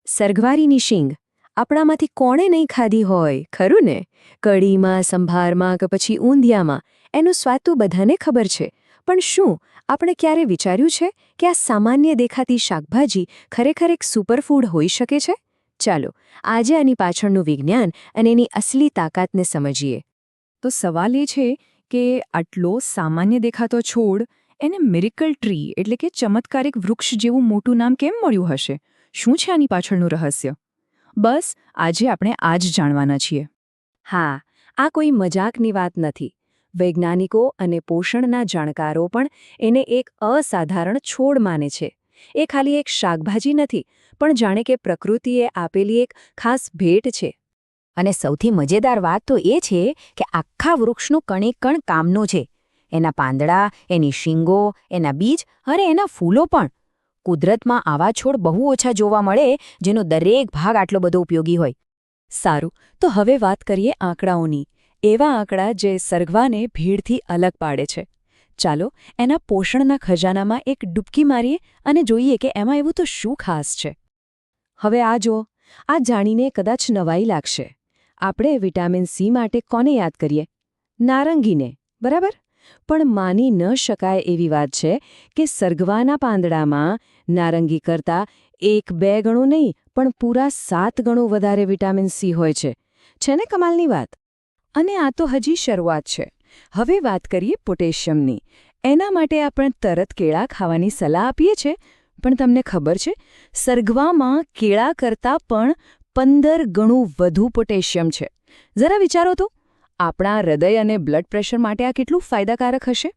સરગવારીની શીંગ આપણામાંથી કોણે નહીં ખાધી હોય, ખરું ને? કઢીમાં, સંભારમાં કે પછી ઊંધિયામાં એનો સ્વાદ તો બધાને ખબર છે. પણ શું આપણે ક્યારે વિચાર્યું છે કે આ સામાન્ય દેખાતી શાકભાજી ખરેખર એક સુપરફૂડ હોઈ શકે છે? ચાલો આજે આની પાછળનું વિજ્ઞાન અને એની અસલી તાકાતને સમજીએ. તો સવાલ એ છે કે આટલો સામાન્ય દેખાતો છોડ એને મિરેકલ ટ્રી એટલે કે ચમત્કારિક વૃક્ષ જેવું મોટું નામ કેમ મળ્યું હશે? શું છે આની પાછળનું રહસ્ય? બસ આજે આપણે આ જ જાણવાના છીએ. હા, આ કોઈ મજાકની વાત નથી. વૈજ્ઞાનિકો અને પોષણના જાણકારો પણ એને એક અસાધારણ છોડ માને છે. એ ખાલી એક શાકભાજી નથી, પણ જાણે કે પ્રકૃતિએ આપેલી એક ખાસ ભેટ છે. અને સૌથી મજેદાર વાત તો એ છે કે આખા વૃક્ષનું કણે કણ કામનું છે. એના પાંદડા, એની શીંગો, એના બીજ અને એના ફૂલો પણ. કુદરતમાં આવા છોડ બહુ ઓછા જોવા મળે જેનો દરેક ભાગ આટલો બધો ઉપયોગી હોય. સારું, તો હવે વાત કરીએ આંકડાઓની. એવા આંકડા જે સરગવાને ભીડથી અલગ પાડે છે. ચાલો એના પોષણના ખજાનામાં એક ડૂબકી મારીએ અને જોઈએ કે એમાં એવું તો શું ખાસ છે. હવે આ જુઓ, આ જાણીને કદાચ નવાઈ લાગશે. આપણે વિટામિન સી માટે કોને યાદ કરીએ? નારંગીને, બરાબર? પણ માની ન શકાય એવી વાત છે કે સરગવાના પાંદડામાં નારંગી કરતાં 1-2 ગણું નહીં પણ પૂરા 7 ગણું વધારે વિટામિન સી હોય છે. છે ને કમાલની વાત? અને આ તો હજી શરૂઆત છે. હવે વાત કરીએ પોટેશિયમની. એના માટે આપણે તરત કેળા ખાવાની સલાહ આપીએ છીએ, પણ તમને ખબર છે સરગવામાં કેળા કરતાં પણ 15 ગણું વધુ પોટેશિયમ છે. જરા વિચારો તો, આપણા હૃદય અને બ્લડ પ્રેશર માટે આ કેટલું ફાયદાકારક હશે?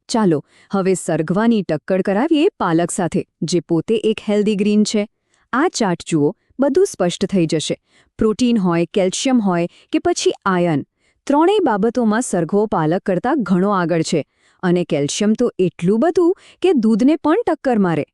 ચાલો હવે સરગવાની ટક્કર કરાવીએ પાલક સાથે, જે પોતે એક હેલ્ધી ગ્રીન છે. આ ચાર્ટ જુઓ, બધું સ્પષ્ટ થઈ જશે. પ્રોટીન હોય, કેલ્શિયમ હોય કે પછી આયર્ન, ત્રણેય બાબતોમાં સરગવો પાલક કરતાં ઘણો આગળ છે. અને કેલ્શિયમ તો એટલું બધું કે દૂધને પણ ટક્કર મારે.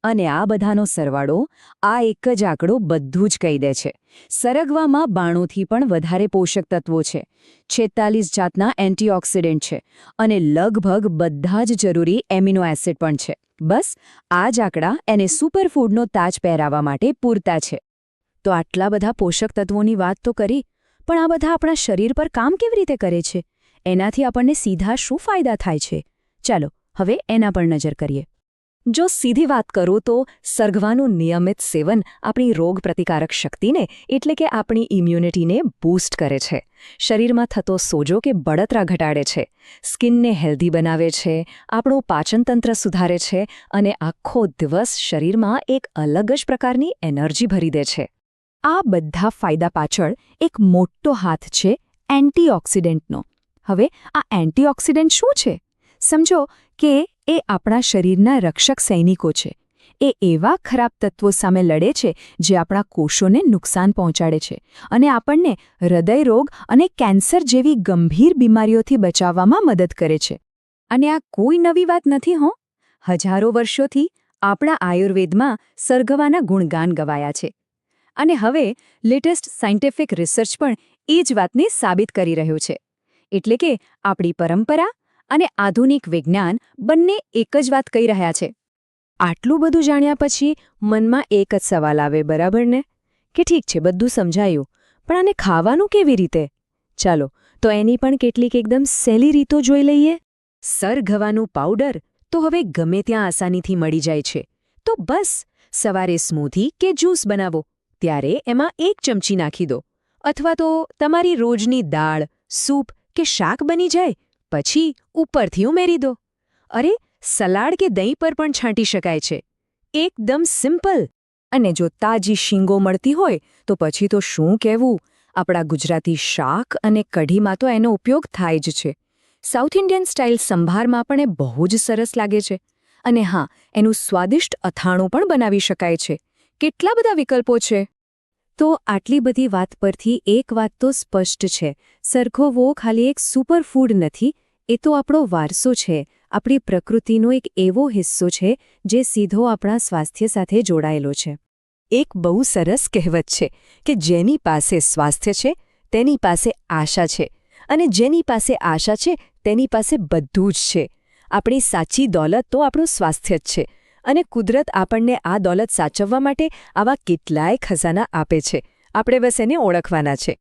અને આ બધાનો સરવાળો, આ એક જ આંકડો બધું જ કહી દે છે. સરગવામાં 92થી પણ વધારે પોષક તત્વો છે, 46 જાતના એન્ટીઓક્સિડન્ટ છે અને લગભગ બધા જ જરૂરી એમિનો એસિડ પણ છે. બસ આ જ આંકડા એને સુપરફૂડનો તાજ પહેરાવવા માટે પૂરતા છે. તો આટલા બધા પોષક તત્વોની વાત તો કરી, પણ આ બધા આપણા શરીર પર કામ કેવી રીતે કરે છે? એનાથી આપણને સીધા શું ફાયદા થાય છે? ચાલો હવે એના પર નજર કરીએ. જો સીધી વાત કરું તો સરગવાનું નિયમિત સેવન આપણી રોગપ્રતિકારક શક્તિને એટલે કે આપણી ઇમ્યુનિટીને બૂસ્ટ કરે છે. શરીરમાં થતો સોજો કે બળતરા ઘટાડે છે, સ્કિનને હેલ્ધી બનાવે છે, આપણું પાચનતંત્ર સુધારે છે અને આખો દિવસ શરીરમાં એક અલગ જ પ્રકારની એનર્જી ભરી દે છે. આ બધા ફાયદા પાછળ એક મોટો હાથ છે એન્ટીઓક્સિડન્ટનો. હવે આ એન્ટીઓક્સિડન્ટ શું છે? સમજો કે એ આપણા શરીરના રક્ષક સૈનિકો છે. એ એવા ખરાબ તત્વો સામે લડે છે જે આપણા કોષોને નુકસાન પહોંચાડે છે અને આપણને હૃદયરોગ અને કેન્સર જેવી ગંભીર બીમારીઓથી બચાવવામાં મદદ કરે છે. અને આ કોઈ નવી વાત નથી હો. હજારો વર્ષોથી આપણા આયુર્વેદમાં સરગવાના ગુણગાન ગવાયા છે. અને હવે લેટેસ્ટ સાયન્ટિફિક રિસર્ચ પણ એ જ વાતને સાબિત કરી રહ્યું છે. એટલે કે આપણી પરંપરા અને આધુનિક વિજ્ઞાન બંને એક જ વાત કહી રહ્યા છે. આટલું બધું જાણ્યા પછી મનમાં એક જ સવાલ આવે, બરાબર ને? કે ઠીક છે, બધું સમજાયું, પણ આને ખાવાનું કેવી રીતે? ચાલો તો એની પણ કેટલીક એકદમ સહેલી રીતો જોઈ લઈએ. સરગવાનું પાવડર તો હવે ગમે ત્યાં આસાનીથી મળી જાય છે. તો બસ સવારે સ્મૂધી કે જ્યુસ બનાવો ત્યારે એમાં 1 ચમચી નાખી દો, અથવા તો તમારી રોજની દાળ, સૂપ કે શાક બની જાય પછી ઉપરથી ઉમેરી દો. અરે, સલાડ કે દહીં પર પણ છાંટી શકાય છે. એકદમ સિમ્પલ. અને જો તાજી શીંગો મળતી હોય તો પછી તો શું કહેવું! આપણા ગુજરાતી શાક અને કઢીમાં તો એનો ઉપયોગ થાય જ છે. સાઉથ ઇન્ડિયન સ્ટાઇલ સંભારમાં પણ એ બહુ જ સરસ લાગે છે. અને હા, એનું સ્વાદિષ્ટ અથાણું પણ બનાવી શકાય છે. કેટલા બધા વિકલ્પો છે! તો આટલી બધી વાત પરથી એક વાત તો સ્પષ્ટ છે. સરગવો ખાલી એક સુપરફૂડ નથી, એ તો આપણો વારસો છે, આપણી પ્રકૃતિનો એક એવો હિસ્સો છે જે સીધો આપણા સ્વાસ્થ્ય સાથે જોડાયેલો છે. એક બહુ સરસ કહેવત છે કે જેની પાસે સ્વાસ્થ્ય છે તેની પાસે આશા છે, અને જેની પાસે આશા છે તેની પાસે બધું જ છે. આપણી સાચી દોલત તો આપણું સ્વાસ્થ્ય જ છે. અને કુદરત આપણને આ દોલત સાચવવા માટે આવા કેટલાય ખજાના આપે છે. આપણે બસ એને ઓળખવાના છે.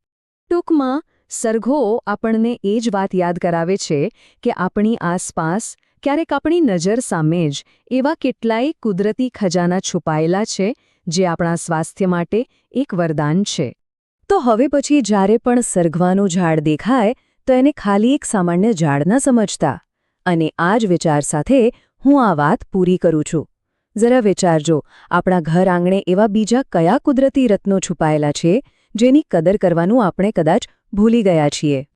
ટૂંકમાં સરઘો આપણને એ જ વાત યાદ કરાવે છે કે આપણી આસપાસ ક્યારેક આપણી નજર સામે જ એવા કેટલાય કુદરતી ખજાના છુપાયેલા છે જે આપણા સ્વાસ્થ્ય માટે એક વરદાન છે. તો હવે પછી જ્યારે પણ સરગવાનું ઝાડ દેખાય તો એને ખાલી એક સામાન્ય ઝાડ ન સમજતા. અને આ જ વિચાર સાથે હું આ વાત પૂરી કરું છું. જરા વિચારજો, આપણા ઘર આંગણે એવા બીજા કયા કુદરતી રત્નો છુપાયેલા છે જેની કદર કરવાનું આપણે કદાચ ભૂલી ગયા છીએ.